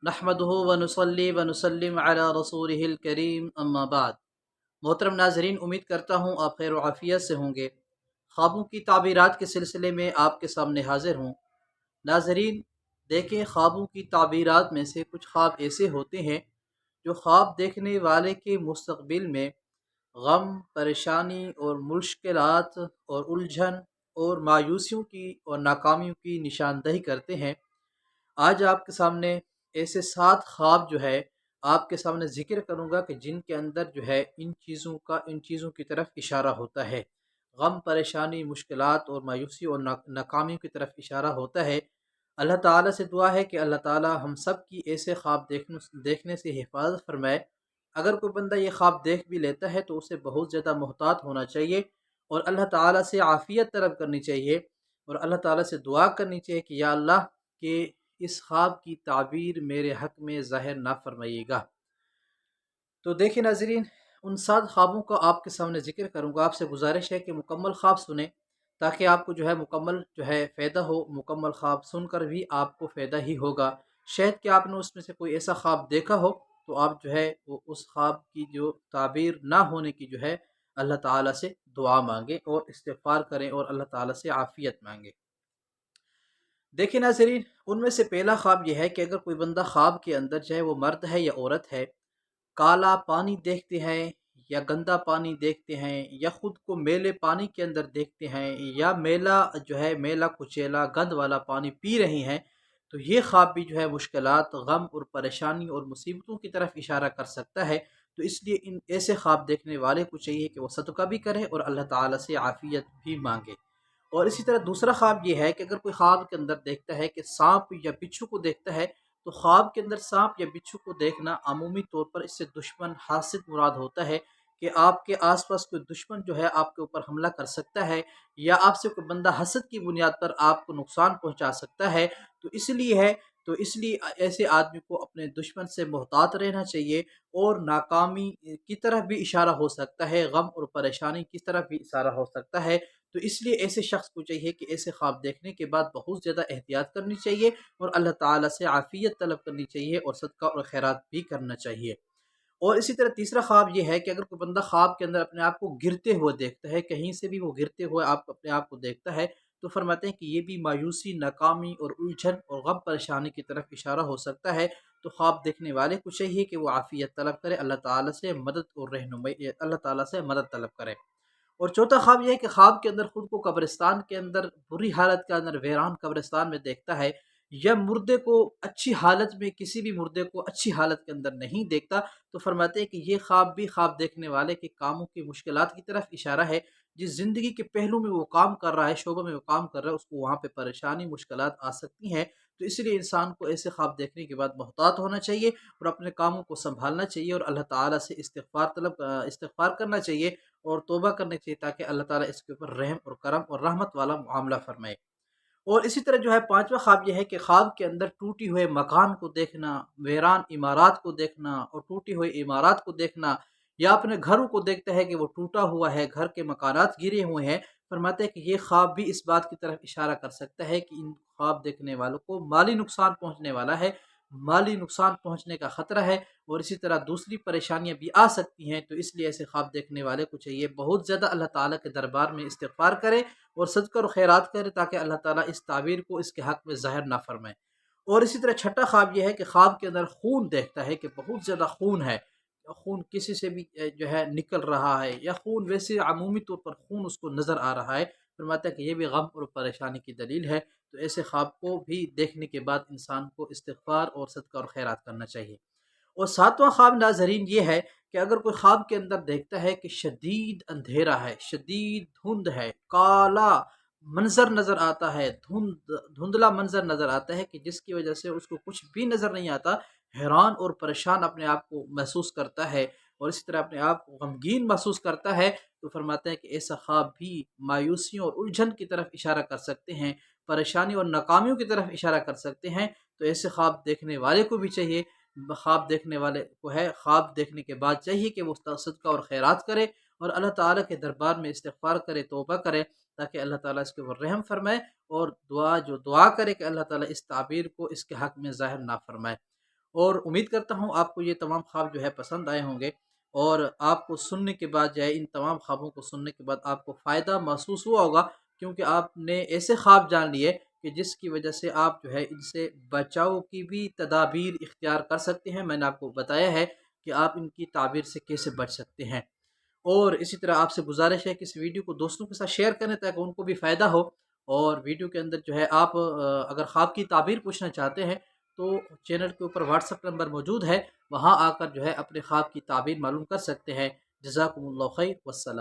نحمدہ ونصلی ونسلم علی رسولہ الکریم اما بعد۔ محترم ناظرین، امید کرتا ہوں آپ خیر و عافیت سے ہوں گے۔ خوابوں کی تعبیرات کے سلسلے میں آپ کے سامنے حاضر ہوں۔ ناظرین دیکھیں، خوابوں کی تعبیرات میں سے کچھ خواب ایسے ہوتے ہیں جو خواب دیکھنے والے کے مستقبل میں غم، پریشانی اور مشکلات اور الجھن اور مایوسیوں کی اور ناکامیوں کی نشاندہی کرتے ہیں۔ آج آپ کے سامنے ایسے 7 خواب جو ہے آپ کے سامنے ذکر کروں گا کہ جن کے اندر جو ہے ان چیزوں کی طرف اشارہ ہوتا ہے۔ غم، پریشانی، مشکلات اور مایوسی اور ناکامیوں کی طرف اشارہ ہوتا ہے۔ اللہ تعالیٰ سے دعا ہے کہ اللہ تعالیٰ ہم سب کی ایسے خواب دیکھنے سے حفاظت فرمائے۔ اگر کوئی بندہ یہ خواب دیکھ بھی لیتا ہے تو اسے بہت زیادہ محتاط ہونا چاہیے اور اللہ تعالیٰ سے عافیت طلب کرنی چاہیے اور اللہ تعالیٰ سے دعا کرنی چاہیے کہ یا اللہ کہ اس خواب کی تعبیر میرے حق میں ظاہر نہ فرمائیے گا۔ تو دیکھیں ناظرین، ان 7 خوابوں کا آپ کے سامنے ذکر کروں گا۔ آپ سے گزارش ہے کہ مکمل خواب سنیں تاکہ آپ کو جو ہے مکمل فائدہ ہو۔ مکمل خواب سن کر بھی آپ کو فائدہ ہی ہوگا۔ شاید کہ آپ نے اس میں سے کوئی ایسا خواب دیکھا ہو تو آپ جو ہے وہ اس خواب کی جو تعبیر نہ ہونے کی جو ہے اللہ تعالیٰ سے دعا مانگے اور استغفار کریں اور اللہ تعالیٰ سے عافیت مانگے۔ دیکھیں ناظرین، ان میں سے پہلا خواب یہ ہے کہ اگر کوئی بندہ خواب کے اندر چاہے وہ مرد ہے یا عورت ہے، کالا پانی دیکھتے ہیں یا گندا پانی دیکھتے ہیں یا خود کو میلے پانی کے اندر دیکھتے ہیں یا میلا کچیلا گند والا پانی پی رہی ہیں، تو یہ خواب بھی جو ہے مشکلات، غم اور پریشانی اور مصیبتوں کی طرف اشارہ کر سکتا ہے۔ تو اس لیے ان ایسے خواب دیکھنے والے کو چاہیے کہ وہ صدقہ بھی کرے اور اللہ تعالیٰ سے عافیت بھی مانگے۔ اور اسی طرح دوسرا خواب یہ ہے کہ اگر کوئی خواب کے اندر دیکھتا ہے کہ سانپ یا بچھو کو دیکھتا ہے، تو خواب کے اندر سانپ یا بچھو کو دیکھنا عمومی طور پر اس سے دشمن، حاسد مراد ہوتا ہے کہ آپ کے آس پاس کوئی دشمن جو ہے آپ کے اوپر حملہ کر سکتا ہے یا آپ سے کوئی بندہ حسد کی بنیاد پر آپ کو نقصان پہنچا سکتا ہے۔ تو اس لیے ایسے آدمی کو اپنے دشمن سے محتاط رہنا چاہیے اور ناکامی کی طرف بھی اشارہ ہو سکتا ہے، غم اور پریشانی کی طرف بھی اشارہ ہو سکتا ہے۔ تو اس لیے ایسے شخص کو چاہیے کہ ایسے خواب دیکھنے کے بعد بہت زیادہ احتیاط کرنی چاہیے اور اللہ تعالیٰ سے عافیت طلب کرنی چاہیے اور صدقہ اور خیرات بھی کرنا چاہیے۔ اور اسی طرح تیسرا خواب یہ ہے کہ اگر کوئی بندہ خواب کے اندر اپنے آپ کو گرتے ہوئے دیکھتا ہے، کہیں سے بھی وہ گرتے ہوئے اپنے آپ کو دیکھتا ہے، تو فرماتے ہیں کہ یہ بھی مایوسی، ناکامی اور الجھن اور غم پریشانی کی طرف اشارہ ہو سکتا ہے۔ تو خواب دیکھنے والے کو چاہیے کہ وہ عافیت طلب کرے، اللہ تعالیٰ سے مدد اور رہنمائی، اللہ تعالیٰ سے مدد طلب کرے۔ اور چوتھا خواب یہ ہے کہ خواب کے اندر خود کو قبرستان کے اندر بری حالت کے اندر، ویران قبرستان میں دیکھتا ہے یا مردے کو اچھی حالت میں، کسی بھی مردے کو اچھی حالت کے اندر نہیں دیکھتا، تو فرماتے ہیں کہ یہ خواب بھی خواب دیکھنے والے کے کاموں کی مشکلات کی طرف اشارہ ہے۔ جس زندگی کے پہلو میں وہ کام کر رہا ہے، شعبہ میں وہ کام کر رہا ہے، اس کو وہاں پہ پریشانی، مشکلات آ سکتی ہیں۔ تو اس لیے انسان کو ایسے خواب دیکھنے کے بعد محتاط ہونا چاہیے اور اپنے کاموں کو سنبھالنا چاہیے اور اللہ تعالیٰ سے استغفار کرنا چاہیے اور توبہ کرنی چاہیے تاکہ اللہ تعالیٰ اس کے اوپر رحم اور کرم اور رحمت والا معاملہ فرمائے۔ اور اسی طرح پانچواں خواب یہ ہے کہ خواب کے اندر ٹوٹی ہوئے مکان کو دیکھنا، ویران عمارات کو دیکھنا اور ٹوٹی ہوئے عمارات کو دیکھنا، یا اپنے گھروں کو دیکھتا ہے کہ وہ ٹوٹا ہوا ہے، گھر کے مکانات گرے ہوئے ہیں۔ فرماتے ہیں کہ یہ خواب بھی اس بات کی طرف اشارہ کر سکتا ہے کہ ان خواب دیکھنے والوں کو مالی نقصان پہنچنے والا ہے، مالی نقصان پہنچنے کا خطرہ ہے اور اسی طرح دوسری پریشانیاں بھی آ سکتی ہیں۔ تو اس لیے ایسے خواب دیکھنے والے کو چاہیے بہت زیادہ اللہ تعالیٰ کے دربار میں استغفار کرے اور صدقہ اور خیرات کرے تاکہ اللہ تعالیٰ اس تعبیر کو اس کے حق میں ظاہر نہ فرمائے۔ اور اسی طرح چھٹا خواب یہ ہے کہ خواب کے اندر خون دیکھتا ہے کہ بہت زیادہ خون ہے، خون کسی سے بھی نکل رہا ہے یا خون ویسے عمومی طور پر خون اس کو نظر آ رہا ہے۔ فرماتا ہے کہ یہ بھی غم اور پریشانی کی دلیل ہے۔ تو ایسے خواب کو بھی دیکھنے کے بعد انسان کو استغفار اور صدقہ اور خیرات کرنا چاہیے۔ اور ساتواں خواب ناظرین یہ ہے کہ اگر کوئی خواب کے اندر دیکھتا ہے کہ شدید اندھیرا ہے، شدید دھند ہے، کالا منظر نظر آتا ہے، دھندلا منظر نظر آتا ہے کہ جس کی وجہ سے اس کو کچھ بھی نظر نہیں آتا، حیران اور پریشان اپنے آپ کو محسوس کرتا ہے اور اسی طرح اپنے آپ کو غمگین محسوس کرتا ہے، تو فرماتے ہیں کہ ایسا خواب بھی مایوسیوں اور الجھن کی طرف اشارہ کر سکتے ہیں، پریشانی اور ناکامیوں کی طرف اشارہ کر سکتے ہیں۔ تو ایسے خواب دیکھنے والے کو بھی چاہیے، خواب دیکھنے والے کو خواب دیکھنے کے بعد چاہیے کہ وہ صدقہ اور خیرات کرے اور اللہ تعالیٰ کے دربار میں استغفار کرے، توبہ کرے تاکہ اللہ تعالیٰ اس کے اوپر رحم فرمائے اور دعا کرے کہ اللہ تعالیٰ اس تعبیر کو اس کے حق میں ظاہر نہ فرمائے۔ اور امید کرتا ہوں آپ کو یہ تمام خواب جو ہے پسند آئے ہوں گے، اور آپ کو سننے کے بعد جو ہے ان تمام خوابوں کو سننے کے بعد آپ کو فائدہ محسوس ہوا ہوگا، کیونکہ آپ نے ایسے خواب جان لیے کہ جس کی وجہ سے آپ جو ہے ان سے بچاؤ کی بھی تدابیر اختیار کر سکتے ہیں۔ میں نے آپ کو بتایا ہے کہ آپ ان کی تعبیر سے کیسے بچ سکتے ہیں۔ اور اسی طرح آپ سے گزارش ہے کہ اس ویڈیو کو دوستوں کے ساتھ شیئر کریں تاکہ ان کو بھی فائدہ ہو، اور ویڈیو کے اندر جو ہے آپ اگر خواب کی تعبیر پوچھنا چاہتے ہیں تو چینل کے اوپر واٹس ایپ نمبر موجود ہے، وہاں آ کر جو ہے اپنے خواب کی تعبیر معلوم کر سکتے ہیں۔ جزاکم اللہ خیر، والسلام۔